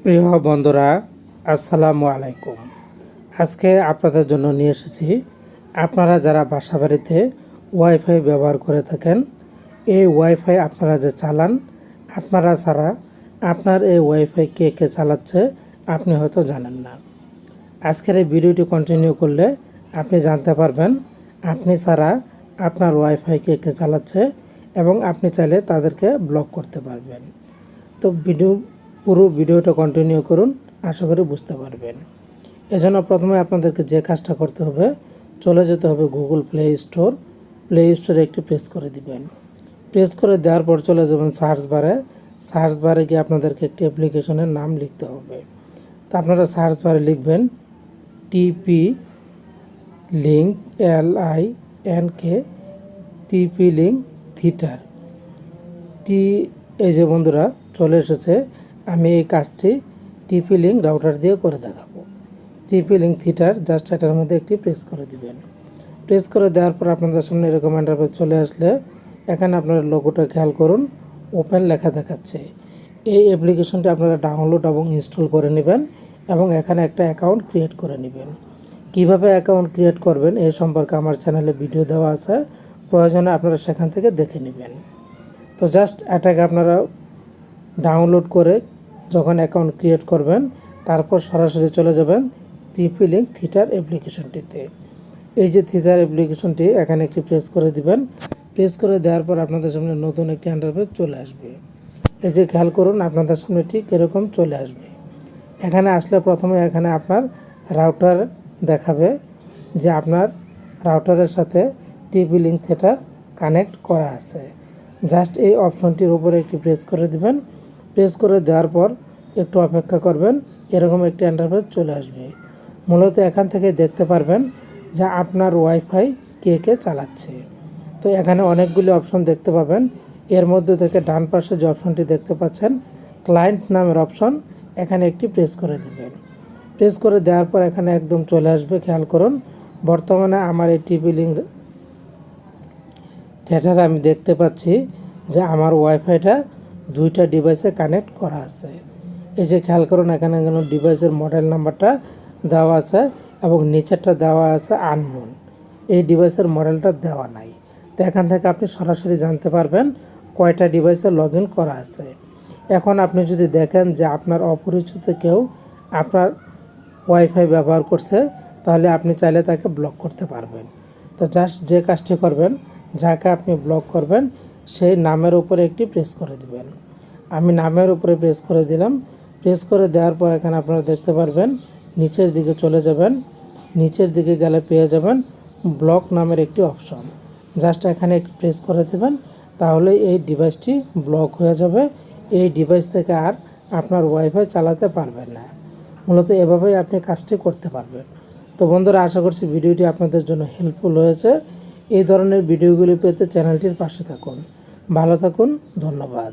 প্রিয় বন্ধুরা, আসসালামু আলাইকুম। আজকে আপনাদের জন্য নিয়ে এসেছি, আপনারা যারা বাসাবাড়িতে ওয়াইফাই ব্যবহার করে থাকেন, এই ওয়াইফাই আপনারা যে চালান, আপনারা ছাড়া আপনার এই ওয়াইফাই কে কে চালাচ্ছে আপনি হয়তো জানেন না। আজকের এই ভিডিওটি কন্টিনিউ করলে আপনি জানতে পারবেন আপনি ছাড়া আপনার ওয়াইফাই কে কে চালাচ্ছে এবং আপনি চাইলে তাদেরকে ব্লক করতে পারবেন। তো পুরো ভিডিওটা কন্টিনিউ করুন, আশা করি বুঝতে পারবেন। এজন্য প্রথমে আপনাদেরকে যে কাজটা করতে হবে, চলে যেতে হবে গুগল প্লে স্টোরে একটি প্রেস করে দিবেন। প্রেস করে দেওয়ার পর চলে যাবেন সার্চ বারে গিয়ে আপনাদেরকে একটি অ্যাপ্লিকেশনের নাম লিখতে হবে। তো আপনারা সার্চ বারে লিখবেন টিপি লিঙ্ক LINK টিপি লিঙ্ক থিটার এই যে বন্ধুরা চলে এসেছে। আমি এই কাজটি টিপি লিঙ্ক রাউটার দিয়ে করে দেখাবো। টিপি লিঙ্ক থিটার জাস্ট এটার মধ্যে একটি প্রেস করে দিবেন। প্রেস করে দেওয়ার পর আপনাদের সামনে এরকম ইন্টারফেস চলে আসলে এখানে আপনারা লোগোটা খেয়াল করুন, ওপেন লেখা দেখাচ্ছে। এই অ্যাপ্লিকেশনটি আপনারা ডাউনলোড এবং ইনস্টল করে নেবেন এবং এখানে একটা অ্যাকাউন্ট ক্রিয়েট করে নেবেন। কিভাবে অ্যাকাউন্ট ক্রিয়েট করবেন এই সম্পর্কে আমার চ্যানেলে ভিডিও দেওয়া আছে, প্রয়োজনে আপনারা সেখান থেকে দেখে নেবেন। তো জাস্ট এটাকে আপনারা ডাউনলোড করে যখন অ্যাকাউন্ট ক্রিয়েট করবেন, তারপর সরাসরি চলে যাবেন টিপি লিঙ্ক থিটার অ্যাপ্লিকেশনটিতে। এই যে থিটার অ্যাপ্লিকেশনটি এখানে একটি প্রেস করে দিবেন। প্রেস করে দেওয়ার পর আপনাদের সামনে নতুন একটি ইন্টারফেস চলে আসবে। এই যে খেয়াল করুন, আপনাদের সামনে ঠিক এরকম চলে আসবে। এখানে আসলে প্রথমে এখানে আপনার রাউটার দেখাবে যে আপনার রাউটারের সাথে টিপি লিঙ্ক থিটার কানেক্ট করা আছে। জাস্ট এই অপশনটির উপরে একটি প্রেস করে দিবেন। প্রেস করে দেওয়ার পর একটু অপেক্ষা করবেন, এরকম একটি ইন্টারফেস চলে আসবে। মূলত এখান থেকে দেখতে পারবেন যে আপনার ওয়াইফাই কে কে চালাচ্ছে। তো এখানে অনেকগুলি অপশন দেখতে পাবেন। এর মধ্যে থেকে ডান পাশে যে অপশনটি দেখতে পাচ্ছেন ক্লায়েন্ট নামের অপশন, এখানে একটি প্রেস করে দিবেন। প্রেস করে দেওয়ার পর এখানে একদম চলে আসবে। খেয়াল করুন, বর্তমানে আমার এই টিপি লিঙ্ক থিটার আমি দেখতে পাচ্ছি যে আমার ওয়াইফাইটা দুইটা ডিভাইসে কানেক্ট করা আছে। এই যে খেয়াল করুন, এখানে ডিভাইসের মডেল নাম্বারটা দেওয়া আছে এবং নিচেরটা দেওয়া আছে আননোন। এই ডিভাইসের মডেলটা দেওয়া নাই। তো এখান থেকে আপনি সরাসরি জানতে পারবেন কয়টা ডিভাইসে লগ ইন করা আছে। এখন আপনি যদি দেখেন যে আপনার অপরিচিত কেউ আপনার ওয়াইফাই ব্যবহার করছে, তাহলে আপনি চাইলে তাকে ব্লক করতে পারবেন। তো জাস্ট যে কাজটি করবেন, যাকে আপনি ব্লক করবেন সেই নামের উপরে একটি প্রেস করে দিবেন। আমি নামের উপরে প্রেস করে দিলাম। প্রেস করে দেওয়ার পর এখানে আপনারা দেখতে পারবেন নিচের দিকে চলে যাবেন। নিচের দিকে গেলে পেয়ে যাবেন ব্লক নামের একটি অপশন। জাস্ট এখানে একটু প্রেস করে দেবেন, তাহলে এই ডিভাইসটি ব্লক হয়ে যাবে। এই ডিভাইস থেকে আর আপনার ওয়াইফাই চালাতে পারবেন না। মূলত এভাবেই আপনি কাজটি করতে পারবেন। তো বন্ধুরা, আশা করছি ভিডিওটি আপনাদের জন্য হেল্পফুল হয়েছে। এই ধরনের ভিডিওগুলি পেতে চ্যানেলটির পাশে থাকুন। ভালো থাকুন, ধন্যবাদ।